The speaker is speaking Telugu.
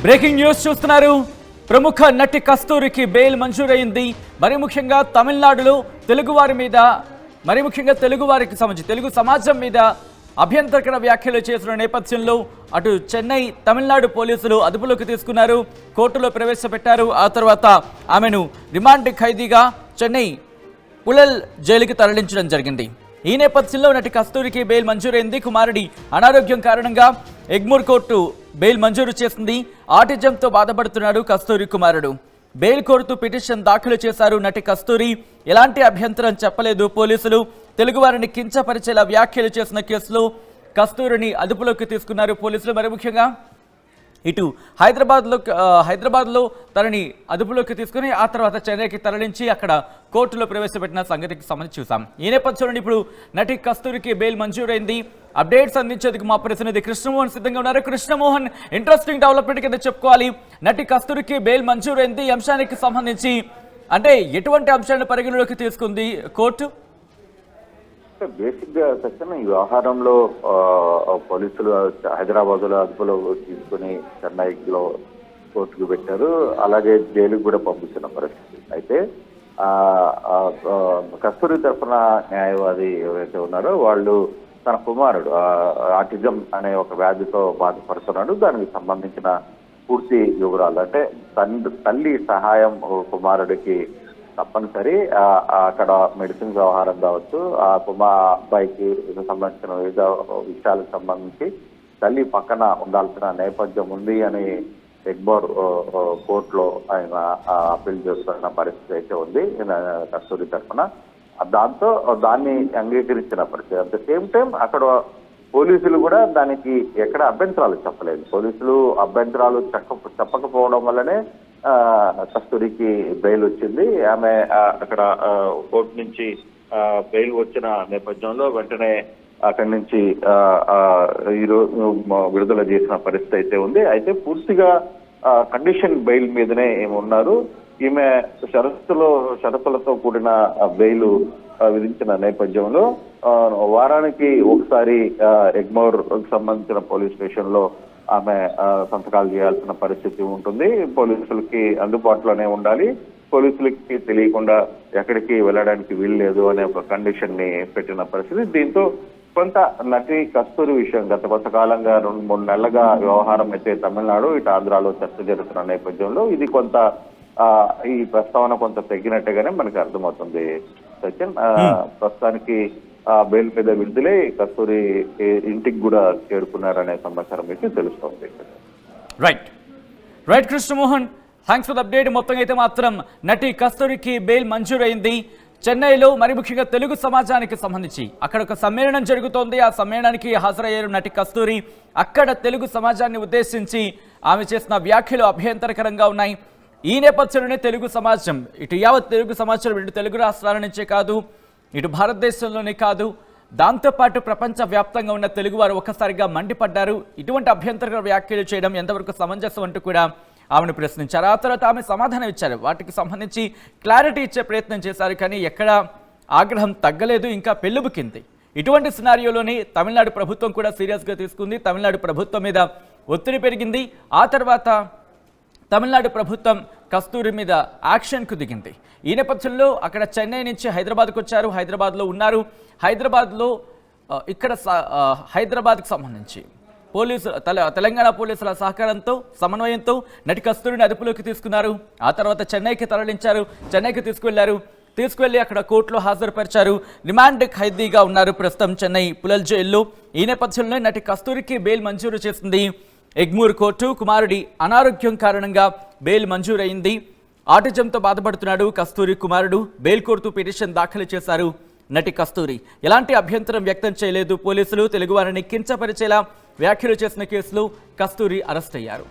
బ్రేకింగ్ న్యూస్ చూస్తున్నారు. ప్రముఖ నటి కస్తూరికి బెయిల్ మంజూరైంది. మరి ముఖ్యంగా తమిళనాడులో తెలుగువారి మీద, మరి ముఖ్యంగా తెలుగువారికి సంబంధించి తెలుగు సమాజం మీద అభ్యంతరకర వ్యాఖ్యలు చేసిన నేపథ్యంలో అటు చెన్నై తమిళనాడు పోలీసులు అదుపులోకి తీసుకున్నారు, కోర్టులో ప్రవేశపెట్టారు. ఆ తర్వాత ఆమెను రిమాండ్ ఖైదీగా చెన్నై పులల్ జైలుకి తరలించడం జరిగింది. ఈ నేపథ్యంలో నటి కస్తూరికి బెయిల్ మంజూరైంది. కుమారుడి అనారోగ్యం కారణంగా ఎగ్మూర్ కోర్టు బెయిల్ మంజూరు చేసింది. ఆటిజంతో బాధపడుతున్నాడు కస్తూరి కుమారుడు. బెయిల్ కోరుతూ పిటిషన్ దాఖలు చేశారు నటి కస్తూరి. ఎలాంటి అభ్యంతరం చెప్పలేదు పోలీసులు. తెలుగువారిని కించపరిచేలా వ్యాఖ్యలు చేసిన కేసులో కస్తూరిని అదుపులోకి తీసుకున్నారు పోలీసులు. మరి ముఖ్యంగా ఇటు హైదరాబాద్లో తనని అదుపులోకి తీసుకుని ఆ తర్వాత చెన్నైకి తరలించి అక్కడ కోర్టులో ప్రవేశపెట్టిన సంగతికి సంబంధించి చూసాం. ఈ నేపథ్యంలో ఇప్పుడు నటి కస్తూరికి బెయిల్ మంజూరైంది. అప్డేట్స్ అందించేందుకు మా ప్రతినిధి కృష్ణమోహన్ సిద్ధంగా ఉన్నారు. కృష్ణమోహన్, ఇంట్రెస్టింగ్ డెవలప్మెంట్ కింద చెప్పుకోవాలి. నటి కస్తూరికి బెయిల్ మంజూరైంది. ఈ అంశానికి సంబంధించి అంటే ఎటువంటి అంశాలను పరిగణలోకి తీసుకుంది కోర్టు? బేసిక్ గా సెక్షన్ ఈ వ్యవహారంలో పోలీసులు హైదరాబాద్ లో అదుపులో తీసుకుని చెన్నైలో కోర్టుకు పెట్టారు. అలాగే జైలుకు కూడా పంపిస్తున్న పరిస్థితి. అయితే కస్తూరి తరఫున న్యాయవాది ఎవరైతే ఉన్నారో వాళ్ళు తన కుమారుడు ఆటిజం అనే ఒక వ్యాధితో బాధపడుతున్నాడు. దానికి సంబంధించిన పూర్తి వివరాలు అంటే తల్లి సహాయం కుమారుడికి తప్పనిసరి. అక్కడ మెడిసిన్ వ్యవహారం కావచ్చు, ఆ అబ్బాయికి సంబంధించిన వివిధ విషయాలకు సంబంధించి తల్లి పక్కన ఉండాల్సిన నేపథ్యం ఉంది అని ఎగ్మోర్ కోర్టులో ఆయన అప్పీల్ చేస్తున్న పరిస్థితి అయితే ఉంది కస్తూరి తరఫున. దాంతో దాన్ని అంగీకరించిన పరిస్థితి. అట్ ద సేమ్ టైం అక్కడ పోలీసులు కూడా దానికి ఎక్కడ అభ్యంతరాలు చెప్పలేదు. పోలీసులు అభ్యంతరాలు చెప్పకపోవడం వల్లనే కస్తూరికి బెయిల్ వచ్చింది. ఆమె అక్కడ కోర్టు నుంచి బెయిల్ వచ్చిన నేపథ్యంలో వెంటనే అక్కడి నుంచి ఈరోజు విడుదల చేసిన పరిస్థితి అయితే ఉంది. అయితే పూర్తిగా కండిషన్ బెయిల్ మీదనే ఏమున్నారు. ఈమె షరతులతో కూడిన బెయిల్ విధించిన నేపథ్యంలో వారానికి ఒకసారి ఎగ్మోర్ సంబంధించిన పోలీస్ స్టేషన్ లో ఆమె సంతకాలు చేయాల్సిన పరిస్థితి ఉంటుంది. పోలీసులకి అందుబాటులోనే ఉండాలి. పోలీసులకి తెలియకుండా ఎక్కడికి వెళ్ళడానికి వీలు లేదు అనే ఒక కండిషన్ ని పెట్టిన పరిస్థితి. దీంతో కొంత నటి కస్తూరి విషయం గత కొంతకాలంగా 2-3 నెలలుగా వ్యవహారం అయితే తమిళనాడు ఇటు ఆంధ్రాలో చర్చ జరుగుతున్న నేపథ్యంలో ఇది కొంత ఈ ప్రస్తావన కొంత తగ్గినట్టుగానే మనకి అర్థమవుతుంది. సచిన్, ప్రస్తుతానికి బెయిల్ మీద విడుదలై కస్తూరి ఇంటికి కూడా చేరుకున్నారనే సమాచారం అయితే తెలుస్తోంది. Right Krishnamohan, thanks for the update. మొత్తంగా అయితే మాత్రం నటి కస్తూరికి బెయిల్ మంజూరైంది. చెన్నైలో మరి ముఖ్యంగా తెలుగు సమాజానికి సంబంధించి అక్కడ ఒక సమ్మేళనం జరుగుతోంది. ఆ సమ్మేళనానికి హాజరయ్యారు నటి కస్తూరి. అక్కడ తెలుగు సమాజాన్ని ఉద్దేశించి ఆమె చేసిన వ్యాఖ్యలు అభ్యంతరకరంగా ఉన్నాయి. ఈ నేపథ్యంలోనే తెలుగు సమాజం, ఇటు యావత్ తెలుగు సమాజం, ఇటు తెలుగు రాష్ట్రాల నుంచే కాదు, ఇటు భారతదేశంలోనే కాదు, దాంతోపాటు ప్రపంచవ్యాప్తంగా ఉన్న తెలుగువారు ఒక్కసారిగా మండిపడ్డారు. ఇటువంటి అభ్యంతరకర వ్యాఖ్యలు చేయడం ఎంతవరకు సమంజసం అంటూ కూడా ఆమెను ప్రశ్నించారు. ఆ తర్వాత ఆమె సమాధానం ఇచ్చారు. వాటికి సంబంధించి క్లారిటీ ఇచ్చే ప్రయత్నం చేశారు. కానీ ఎక్కడ ఆగ్రహం తగ్గలేదు, ఇంకా పెళ్ళుబుకింది. ఇటువంటి సినారియోలోని తమిళనాడు ప్రభుత్వం కూడా సీరియస్గా తీసుకుంది. తమిళనాడు ప్రభుత్వం మీద ఒత్తిడి పెరిగింది. ఆ తర్వాత తమిళనాడు ప్రభుత్వం కస్తూరి మీద యాక్షన్కు దిగింది. ఈ నేపథ్యంలో అక్కడ చెన్నై నుంచి హైదరాబాద్కు వచ్చారు. హైదరాబాద్లో ఉన్నారు. హైదరాబాద్లో ఇక్కడ హైదరాబాద్కి సంబంధించి తెలంగాణ పోలీసుల సహకారంతో, సమన్వయంతో నటి కస్తూరిని అదుపులోకి తీసుకున్నారు. ఆ తర్వాత చెన్నైకి తరలించారు. చెన్నైకి తీసుకువెళ్ళి అక్కడ కోర్టులో హాజరుపరిచారు. రిమాండ్ ఖైదీగా ఉన్నారు ప్రస్తుతం చెన్నై పులల్ జైల్లో. ఈ నేపథ్యంలో నటి కస్తూరికి బెయిల్ మంజూరు చేసింది ఎగ్మూర్ కోర్టు. కుమారుడి అనారోగ్యం కారణంగా బెయిల్ మంజూరైంది. ఆటిజంతో బాధపడుతున్నాడు కస్తూరి కుమారుడు. బెయిల్ కోరుతూ పిటిషన్ దాఖలు చేశారు నటి కస్తూరి. ఎలాంటి అభ్యంతరం వ్యక్తం చేయలేదు పోలీసులు. తెలుగువారిని కించపరిచేలా వ్యాఖ్యలు చేసిన కేసులో కస్తూరి అరెస్ట్ అయ్యారు.